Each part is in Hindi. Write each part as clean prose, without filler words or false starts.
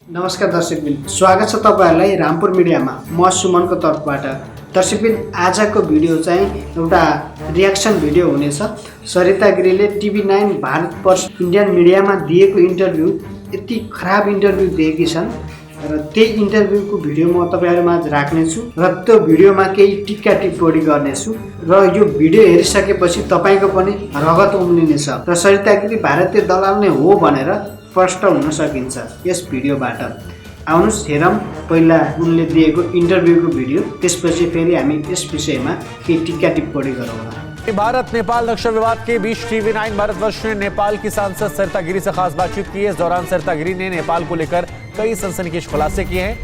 नमस्कार दर्शकबिन, स्वागत छ तपाईहरुलाई रामपुर मिडियामा। म सुमनको तर्फबाट। दर्शकबिन, आजको भिडियो चाहिँ एउटा रियाक्सन भिडियो हुनेछ। सरिता गिरीले TV9 भारतवर्ष इन्डियन मिडियामा दिएको इन्टरभ्यु यति खराब इन्टरभ्यु दिएकी छन् र त्यही इन्टरभ्युको भिडियो म तपाईहरुमा राख्नेछु र त्यो भिडियोमा केही टिक्का टिप्पणी गर्नेछु र यो भिडियो हेरिसकेपछि तपाईको पनि रगत उम्लिनेछ र सरिता गिरी भारतीय दलाल नै हो भनेर स्पष्ट हुन सकिन्छ यस भिडियोबाट। आउनुस् हेरौँ पहिला उनले दिएको इन्टरभ्युको भिडियो, त्यसपछि फेरि हामी यस विषयमा केही टिक्का टिप्पणी गरौँला। भारत नेपाल नक्शा विवाद के बीच TV9 भारतवर्ष ने नेपाल की सांसद सरिता गिरी से खास बातचीत की है। इस दौरान सरिता गिरी ने नेपाल को लेकर कई सनसनीखेज खुलासे किए हैं।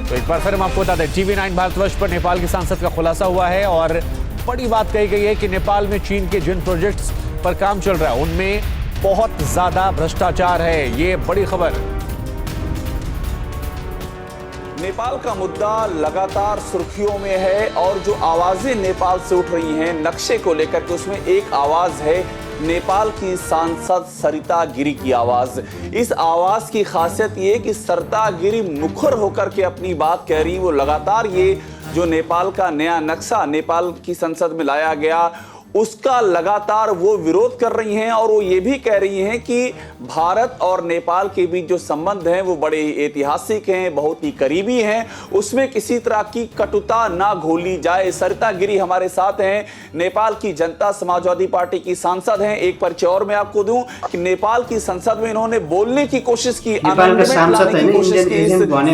तो एक बार फिर हम आपको बता दें, TV9 भारतवर्ष पर नेपाल की सांसद का खुलासा हुआ है और बड़ी बात कही गई है कि नेपाल में चीन के जिन प्रोजेक्ट्स पर काम चल रहा है उनमें बहुत ज्यादा भ्रष्टाचार है। ये बड़ी खबर। नेपाल का मुद्दा लगातार सुर्खियों में है और जो आवाजें नेपाल से उठ रही हैं नक्शे को लेकर के, उसमें एक आवाज है नेपाल की सांसद सरिता गिरी की आवाज। इस आवाज की खासियत ये कि सरिता गिरी मुखर होकर के अपनी बात कह रही। वो लगातार ये जो नेपाल का नया नक्शा नेपाल की संसद में लाया गया उसका लगातार वो विरोध कर रही हैं और वो ये भी कह रही हैं कि भारत और नेपाल के बीच जो संबंध हैं वो बड़े ऐतिहासिक हैं, बहुत ही करीबी हैं, उसमें किसी तरह की कटुता ना घोली जाए। सरिता गिरी हमारे साथ हैं, नेपाल की जनता समाजवादी पार्टी की सांसद हैं। एक परिचय और मैं आपको दूं कि नेपाल की संसद में इन्होंने बोलने की कोशिश की,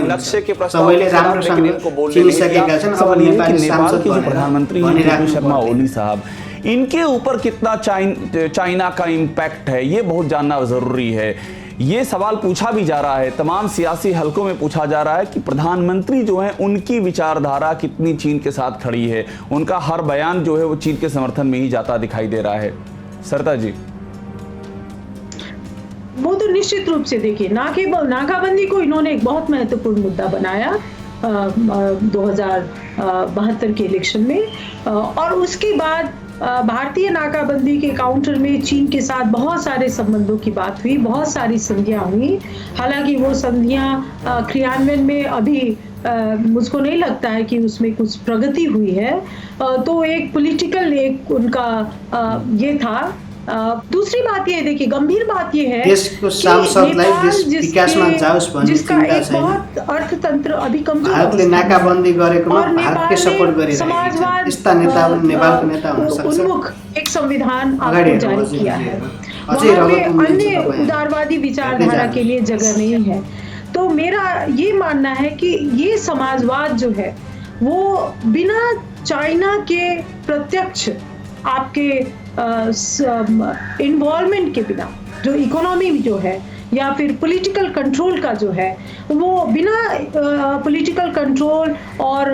नक्शे के प्रस्ताव इनको बोलने नेपाल के जो प्रधानमंत्री शर्मा ओली साहब, इनके ऊपर कितना चाइना का इम्पैक्ट है ये बहुत जानना जरूरी है। ये सवाल पूछा भी जा रहा है, तमाम सियासी हलकों में पूछा जा रहा है कि प्रधानमंत्री जो है उनकी विचारधारा कितनी चीन के साथ खड़ी है। उनका हर बयान जो है वो चीन के समर्थन में ही जाता दिखाई दे रहा है। सरिता जी, वो तो निश्चित रूप से देखिए, नाकाबंदी को इन्होंने एक बहुत महत्वपूर्ण मुद्दा बनाया 2072 के इलेक्शन में और उसके बाद भारतीय नाकाबंदी के काउंटर में चीन के साथ बहुत सारे संबंधों की बात हुई, बहुत सारी संधियां हुई। हालांकि वो संधियां क्रियान्वयन में अभी मुझको नहीं लगता है कि उसमें कुछ प्रगति हुई है। तो एक पॉलिटिकल एक उनका ये था। दूसरी बात ये देखिए, गंभीर बात ये है जिसका एक बहुत अर्थतंत्र अभी कमजोर भारतले नाकाबन्दी गरेकोमा भारतले सपोर्ट गरिरहेको छ। यस्ता नेता नेपालको नेता हुन सक्छ। उन्मुख एक संविधान आपको जारी किया है, अन्य उदारवादी विचारधारा के लिए जगह नहीं है। तो मेरा ये मानना है कि ये समाजवाद जो है वो बिना चाइना के प्रत्यक्ष आपके इन्वॉल्वमेंट के बिना, जो इकोनॉमी जो है या फिर पॉलिटिकल कंट्रोल का जो है, वो बिना पॉलिटिकल कंट्रोल और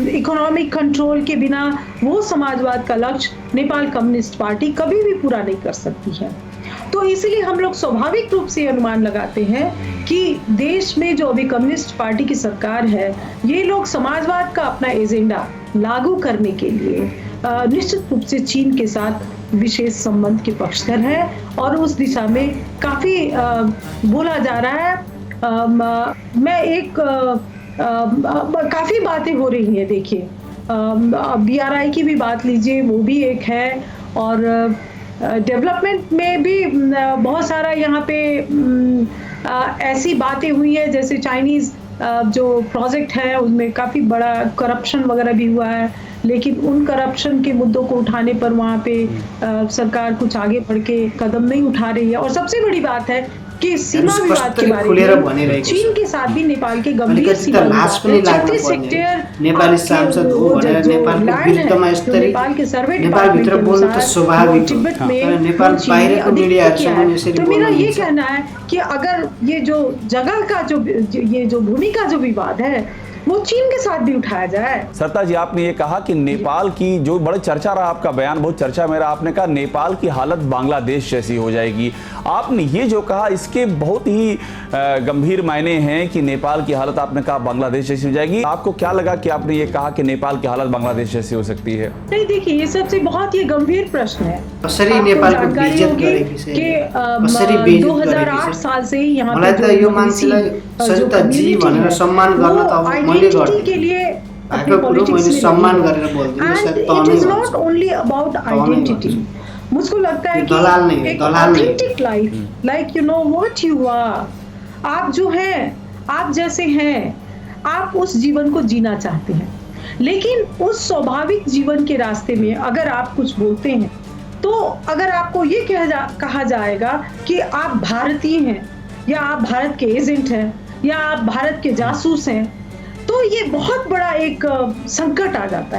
इकोनॉमिक कंट्रोल के बिना वो समाजवाद का लक्ष्य नेपाल कम्युनिस्ट पार्टी कभी भी पूरा नहीं कर सकती है। तो इसलिए हम लोग स्वाभाविक रूप से अनुमान लगाते हैं कि देश में जो अभी कम्युनिस्ट पार्टी की सरकार है, ये लोग समाजवाद का अपना एजेंडा लागू करने के लिए निश्चित रूप से चीन के साथ विशेष संबंध के पक्षधर है और उस दिशा में काफी बोला जा रहा है। मैं एक काफी बातें हो रही हैं। देखिए, BRI की भी बात लीजिए, वो भी एक है और डेवलपमेंट में भी बहुत सारा यहाँ पे ऐसी बातें हुई है, जैसे चाइनीज जो प्रोजेक्ट है उनमें काफी बड़ा करप्शन वगैरह भी हुआ है, लेकिन उन करप्शन के मुद्दों को उठाने पर वहाँ पे सरकार कुछ आगे बढ़ के कदम नहीं उठा रही है। और सबसे बड़ी बात है कि सीमा विवाद के बारे में चीन के साथ भी नेपाल के गंभीर सीमा विवाद 36 हेक्टेयर नेपाली सांसद हो भनेर नेपालको विरुद्धमा यसरी नेपाल के सर्वे नेपाल भित्र बोल्नु त स्वाभाविक हो, नेपाल बाहिरको मिडियाहरुसँग यसरी तो मेरा ये कहना है कि अगर ये जो जगह का जो ये जो भूमि का जो विवाद है वो चीन के साथ भी उठाया जाए। सरिता जी, आपने ये कहा कि नेपाल की जो बड़ी चर्चा रहा, आपका बयान बहुत चर्चा में रहा, आपने कहा नेपाल की हालत बांग्लादेश जैसी हो जाएगी। आपने ये जो कहा इसके बहुत ही गंभीर मायने हैं कि नेपाल की हालत, आपने कहा बांग्लादेश जैसी हो जाएगी। आपको क्या लगा कि आपने ये कहा कि नेपाल की हालत बांग्लादेश जैसी हो सकती है? नहीं, देखिए ये सबसे बहुत ही गंभीर प्रश्न है। कसरी नेपालको बेइज्जत गरेको छ, कसरी बेइज्जत 2008 साल से ही यहाँ मलाई त यो मान्छेलाई सरिता जी भनेर सम्मान गर्न त अब मैले गर्थे के लिए भएको कुरो मैले सम्मान गरेर बोल्दिनँ। And it is not only about identity. मुझको लगता है कि एक authentic life, like you know what you are, आप जो हैं, आप जैसे हैं, आप उस जीवन को जीना चाहते हैं, लेकिन उस स्वाभाविक जीवन के रास्ते में अगर आप कुछ बोलते हैं तो अगर आपको ये कहा जाएगा कि आप भारतीय हैं या आप भारत के एजेंट हैं या आप भारत के जासूस हैं, तो ये बहुत बड़ा एक संकट आ जाता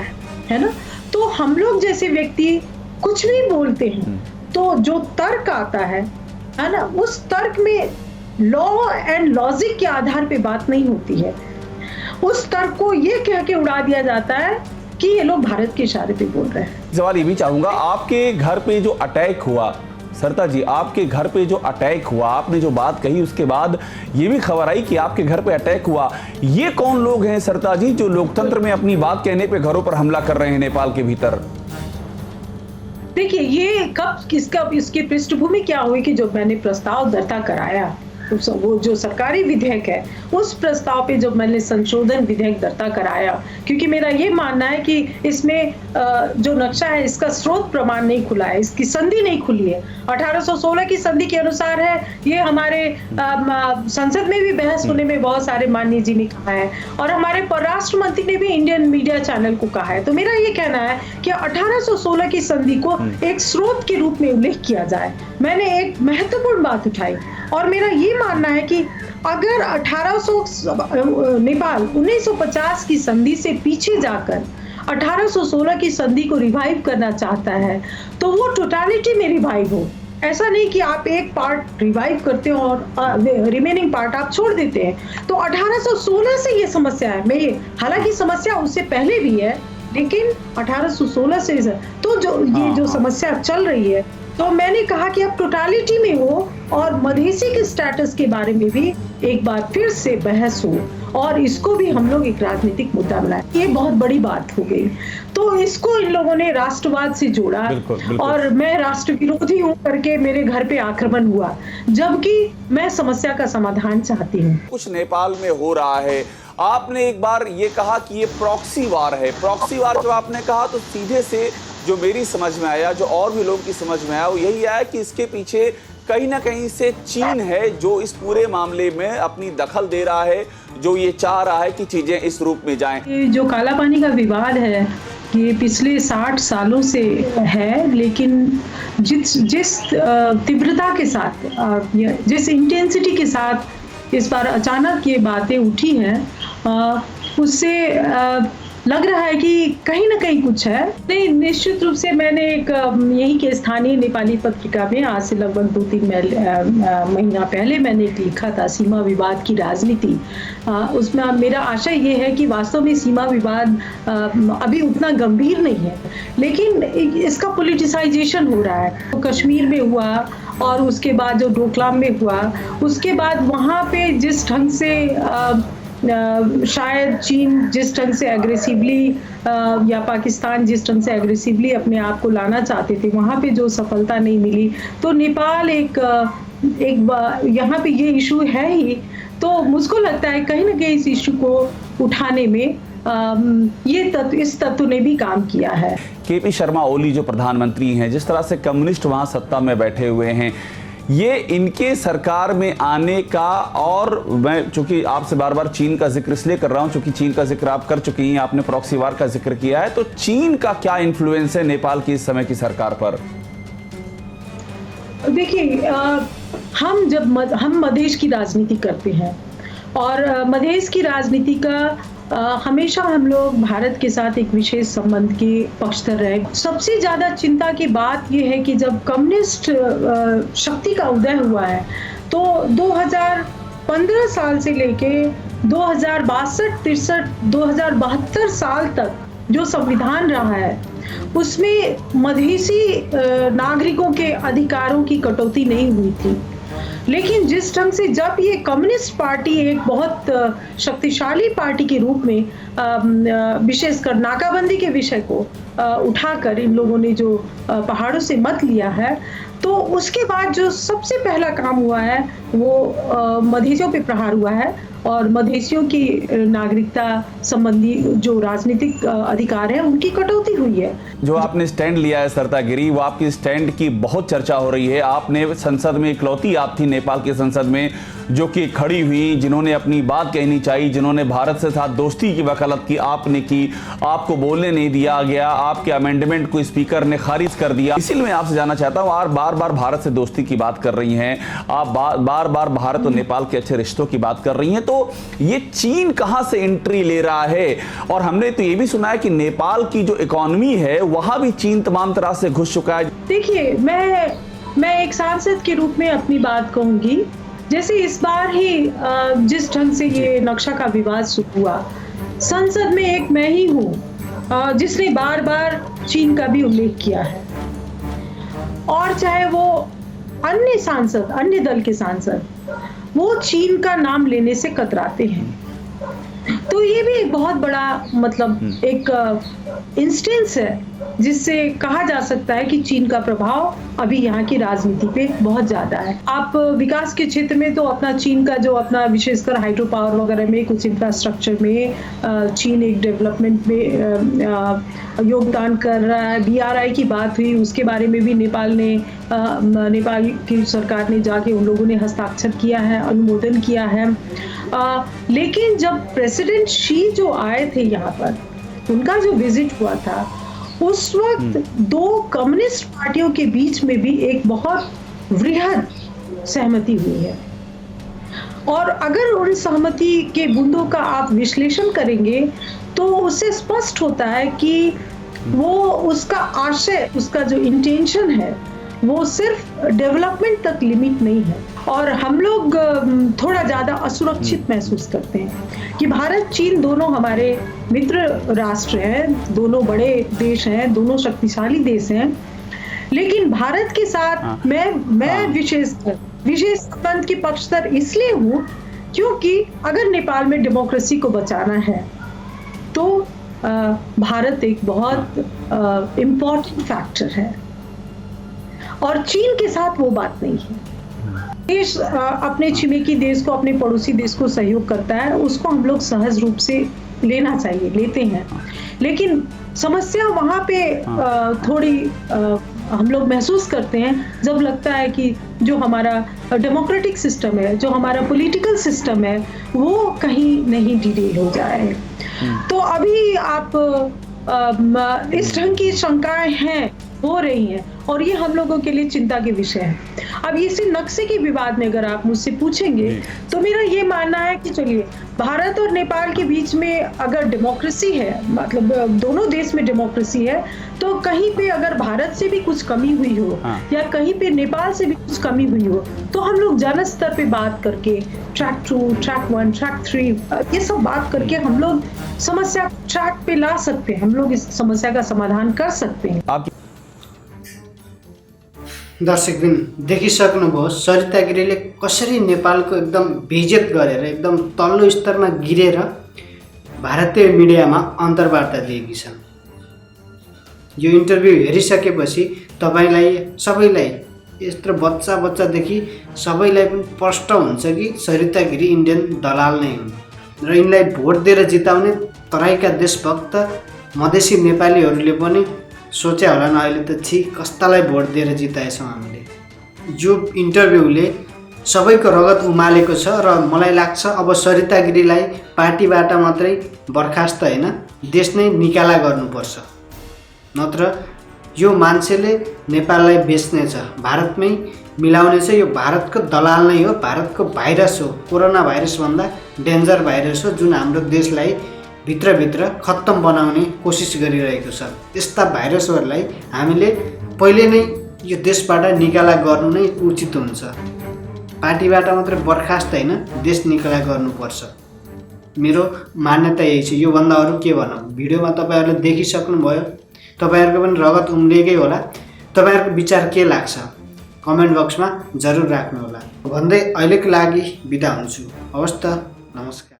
है ना। तो हम लोग जैसे व्यक्ति कुछ भी बोलते हैं तो जो तर्क आता है ना, उस तर्क में लॉ एंड लॉजिक के आधार पे बात नहीं होती है। उस तर्क को ये कह के उड़ा दिया जाता है कि ये लोग भारत के इशारे पे बोल रहे हैं। सवाल ये भी चाहूंगा, आपके घर पे जो अटैक हुआ, सरिता जी आपके घर पे जो अटैक हुआ, आपने जो बात कही उसके बाद ये भी खबर आई कि आपके घर पे अटैक हुआ। ये कौन लोग हैं सरिता जी जो लोकतंत्र में अपनी बात कहने पे घरों पर हमला कर रहे हैं नेपाल के भीतर? देखिए ये कब इसकी पृष्ठभूमि क्या हुई कि जब मैंने प्रस्ताव दर्ता कराया, वो जो सरकारी विधेयक है उस प्रस्ताव पे जब मैंने संशोधन विधेयक दर्ता कराया, क्योंकि मेरा ये मानना है कि इसमें जो नक्शा है इसका स्रोत प्रमाण नहीं खुला है, इसकी संधि नहीं खुली है। 1816 की संधि के अनुसार है, ये हमारे संसद में भी बहस होने में बहुत सारे माननीय जी ने कहा है और हमारे परराष्ट्र मंत्री ने भी इंडियन मीडिया चैनल को कहा है। तो मेरा ये कहना है कि 1816 की संधि को एक स्रोत के रूप में उल्लेख किया जाए। मैंने एक महत्वपूर्ण बात उठाई और मेरा ये मानना है कि अगर 1800 नेपाल 1950 की संधि से पीछे जाकर 1816 की संधि को रिवाइव करना चाहता है तो वो टोटलिटी में रिवाइव हो। ऐसा नहीं कि आप एक पार्ट रिवाइव करते हो और रिमेनिंग पार्ट आप छोड़ देते हैं। तो 1816 से ये समस्या है, हालांकि समस्या उससे पहले भी है, लेकिन 1816 से तो ये जो समस्या चल रही है, तो मैंने कहा कि अब टोटलिटी में हो और मधेसी के स्टेटस के बारे में भी एक बार फिर से बहस हो और इसको भी हम लोग एक राजनीतिक मुद्दा बनाए। ये बहुत बड़ी बात हो गई, तो इसको इन लोगों ने राष्ट्रवाद से जोड़ा। बिल्कुल। और मैं राष्ट्र विरोधी हूँ करके मेरे घर पे आक्रमण हुआ, जबकि मैं समस्या का समाधान चाहती हूँ। कुछ नेपाल में हो रहा है, आपने एक बार ये कहा कि ये प्रॉक्सी वार है। प्रॉक्सी वार जब आपने कहा तो सीधे से जो मेरी समझ में आया, जो और भी लोगों की समझ में आया, वो यही आया कि इसके पीछे कहीं ना कहीं से चीन है जो इस पूरे मामले में अपनी दखल दे रहा है, जो ये चाह रहा है कि चीजें इस रूप में जाएं। ये जो काला पानी का विवाद है ये पिछले 60 सालों से है, लेकिन जिस तीव्रता के साथ, जिस इंटेंसिटी के साथ इस बार अचानक ये बातें उठी हैं, उससे लग रहा है कि कहीं ना कहीं कुछ है। नहीं, निश्चित रूप से मैंने एक यही के स्थानीय नेपाली पत्रिका में आज से लगभग 2-3 महीना पहले मैंने एक लिखा था, सीमा विवाद की राजनीति। उसमें मेरा आशय ये है कि वास्तव में सीमा विवाद अभी उतना गंभीर नहीं है, लेकिन इसका पॉलिटिसाइजेशन हो रहा है। तो कश्मीर में हुआ और उसके बाद जो डोकलाम में हुआ, उसके बाद वहाँ पे जिस ढंग से शायद चीन जिस ढंग से एग्रेसिवली या पाकिस्तान जिस ढंग से एग्रेसिवली अपने आप को लाना चाहते थे, वहाँ पे जो सफलता नहीं मिली, तो नेपाल एक यहाँ पे ये इशू है ही। तो मुझको लगता है कहीं ना कहीं इस इशू को उठाने में इस तत्व ने भी काम किया है। केपी शर्मा ओली जो प्रधानमंत्री हैं, जिस तरह से कम्युनिस्ट वहाँ सत्ता में बैठे हुए हैं, ये इनके सरकार में आने का, और मैं चूंकि आपसे बार बार चीन का जिक्र इसलिए कर रहा हूं चूंकि चीन का जिक्र आप कर चुकी हैं, आपने प्रॉक्सी वार का जिक्र किया है, तो चीन का क्या इन्फ्लुएंस है नेपाल की इस समय की सरकार पर? देखिए, हम मधेश की राजनीति करते हैं और मधेश की राजनीति का हमेशा हम लोग भारत के साथ एक विशेष संबंध के पक्षधर रहे। सबसे ज्यादा चिंता की बात यह है कि जब कम्युनिस्ट शक्ति का उदय हुआ है तो 2015 साल से लेके 2062, 2072 साल तक जो संविधान रहा है उसमें मधेसी नागरिकों के अधिकारों की कटौती नहीं हुई थी। लेकिन जिस ढंग से जब ये कम्युनिस्ट पार्टी एक बहुत शक्तिशाली पार्टी के रूप में विशेषकर नाकाबंदी के विषय को उठाकर इन लोगों ने जो पहाड़ों से मत लिया है, तो उसके बाद जो सबसे पहला काम हुआ है वो मधेसियों पे प्रहार हुआ है और मधेसियों की नागरिकता संबंधी जो राजनीतिक अधिकार है उनकी कटौती हुई है। जो आपने स्टैंड लिया है सरिता गिरी, वो आपकी स्टैंड की बहुत चर्चा हो रही है। आपने संसद में इकलौती आप थी नेपाल की संसद में जो कि खड़ी हुई, जिन्होंने अपनी बात कहनी चाहिए, जिन्होंने भारत से साथ दोस्ती की वकालत की, आपने की, आपको बोलने नहीं दिया गया, आपके अमेंडमेंट को स्पीकर ने खारिज कर दिया। इसीलिए मैं आपसे जानना चाहता हूँ, आप बार बार भारत से दोस्ती की बात कर रही हैं, आप बार बार भारत और नेपाल के अच्छे रिश्तों की बात कर रही हैं, तो ये चीन कहां से एंट्री ले रहा है? और हमने तो ये भी सुना है कि नेपाल की जो इकोनॉमी है वहां भी चीन तमाम तरह से घुस चुका है। देखिए, मैं एक सांसद के रूप में अपनी बात कहूंगी। जैसे इस बार ही जिस ढंग से ये नक्शा का विवाद शुरू हुआ, संसद में एक मैं ही हूँ जिसने बार बार चीन का भी उल्लेख किया है, और चाहे वो अन्य सांसद, अन्य दल के सांसद, वो चीन का नाम लेने से कतराते हैं। तो ये भी एक बहुत बड़ा मतलब एक इंस्टेंस है जिससे कहा जा सकता है कि चीन का प्रभाव अभी यहाँ की राजनीति पे बहुत ज्यादा है। आप विकास के क्षेत्र में तो अपना चीन का जो अपना विशेषकर हाइड्रो पावर वगैरह में कुछ इंफ्रास्ट्रक्चर में चीन एक डेवलपमेंट में योगदान कर रहा है। BRI की बात हुई, उसके बारे में भी नेपाल की सरकार ने जाके उन लोगों ने हस्ताक्षर किया है, अनुमोदन किया है। लेकिन जब प्रेसिडेंट शी जो आए थे यहाँ पर, उनका जो विजिट हुआ था, उस वक्त दो कम्युनिस्ट पार्टियों के बीच में भी एक बहुत वृहद सहमति हुई है। और अगर उन सहमति के बुंदों का आप विश्लेषण करेंगे तो उससे स्पष्ट होता है कि वो उसका आशय, उसका जो इंटेंशन है वो सिर्फ डेवलपमेंट तक लिमिट नहीं है। और हम लोग थोड़ा ज़्यादा असुरक्षित महसूस करते हैं कि भारत चीन दोनों हमारे मित्र राष्ट्र हैं, दोनों बड़े देश हैं, दोनों शक्तिशाली देश हैं। लेकिन भारत के साथ मैं विशेष संबंध की पक्षधर इसलिए हूँ क्योंकि अगर नेपाल में डेमोक्रेसी को बचाना है तो भारत एक बहुत इम्पोर्टेंट फैक्टर है, और चीन के साथ वो बात नहीं है। देश अपने छिमेकी देश को, अपने पड़ोसी देश को सहयोग करता है, उसको हम लोग सहज रूप से लेना चाहिए, लेते हैं। लेकिन समस्या वहाँ पे थोड़ी हम लोग महसूस करते हैं जब लगता है कि जो हमारा डेमोक्रेटिक सिस्टम है, जो हमारा पॉलिटिकल सिस्टम है, वो कहीं नहीं डिटेल हो जाए। तो अभी आप इस ढंग की शंकाएं हैं, हो रही हैं, और ये हम लोगों के लिए चिंता के विषय है। अब इसी नक्शे के विवाद में अगर आप मुझसे पूछेंगे तो मेरा ये मानना है कि चलिए, भारत और नेपाल के बीच में अगर डेमोक्रेसी है, मतलब दोनों देश में डेमोक्रेसी है, तो कहीं पे अगर भारत से भी कुछ कमी हुई हो या कहीं पे नेपाल से भी कुछ कमी हुई हो, तो हम लोग जन स्तर पे बात करके ट्रैक 2, ट्रैक 1, ट्रैक 3 ये सब बात करके हम लोग समस्या ट्रैक पे ला सकते हैं, हम लोग इस समस्या का समाधान कर सकते हैं। दर्शकबिन देखिसक्नुभयो सरिता गिरीले कसरी नेपालको एकदम बेइज्जत गरेर, एकदम तल्लो स्तरमा गिरेर भारतीय मिडियामा अन्तर्वार्ता दिएकी छन्। यो इन्टरभ्यू हेरिसकेपछि तपाईलाई सबैलाई, यत्रो बच्चादेखि सबैलाई पनि प्रष्ट हुन्छ कि सरिता गिरी इन्डियन दलाल नै हुन् र यिनलाई भोट दिएर जिताउने तराईका देशभक्त मधेसी नेपालीहरूले पनि सोचे होला न, अहिले त छि कस्तालाई भोट दिएर जिताएछौँ हामीले। जो इन्टरभ्यूले सबैको रगत उमालेको छ र मलाई लाग्छ अब सरिता गिरीलाई पार्टीबाट मात्रै बर्खास्त होइन, देश नै निकाला गर्नुपर्छ, नत्र यो मान्छेले नेपाललाई बेच्नेछ, भारतमै मिलाउनेछ। यो भारतको दलाल नै हो, भारतको भाइरस हो, कोरोना भाइरसभन्दा डेन्जर भाइरस हो, जुन हाम्रो देशलाई भित्रभित्र खत्तम बनाउने कोसिस गरिरहेको छ। यस्ता भाइरसहरूलाई हामीले पहिले नै यो देशबाट निकाला गर्नु नै उचित हुन्छ। पार्टीबाट मात्र बर्खास्त होइन, देश निकाला गर्नुपर्छ। मेरो मान्यता यही छ। योभन्दा अरू के भनौँ। भिडियोमा तपाईँहरूले देखिसक्नुभयो, तपाईँहरूको पनि रगत उम्लेकै होला। तपाईँहरूको विचार के लाग्छ कमेन्ट बक्समा जरुर राख्नुहोला भन्दै अहिलेको लागि बिदा हुन्छु। हवस् त, नमस्कार।